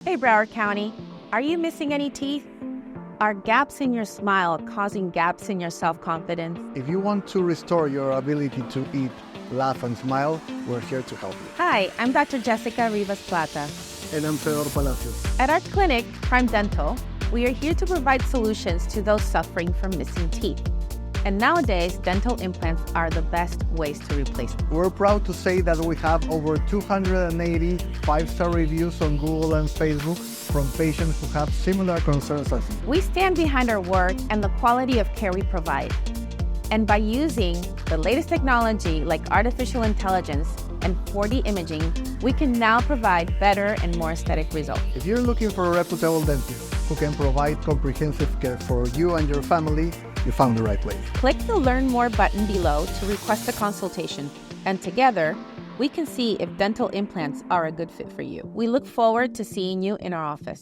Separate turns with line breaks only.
Hey, Broward County, are you missing any teeth? Are gaps in your smile causing gaps in your self-confidence?
If you want to restore your ability to eat, laugh, and smile, we're here to help you.
Hi, I'm Dr. Jessica Rivas Plata.
And I'm Fedor Palacios.
At our clinic, Prime Dental, we are here to provide solutions to those suffering from missing teeth. And nowadays, dental implants are the best ways to replace them.
We're proud to say that we have over 280 five-star reviews on Google and Facebook from patients who have similar concerns as you.
We stand behind our work and the quality of care we provide. And by using the latest technology like artificial intelligence and 4D imaging, we can now provide better and more aesthetic results.
If you're looking for a reputable dentist who can provide comprehensive care for you and your family, you found the right place.
Click the Learn More button below to request a consultation, and together, we can see if dental implants are a good fit for you. We look forward to seeing you in our office.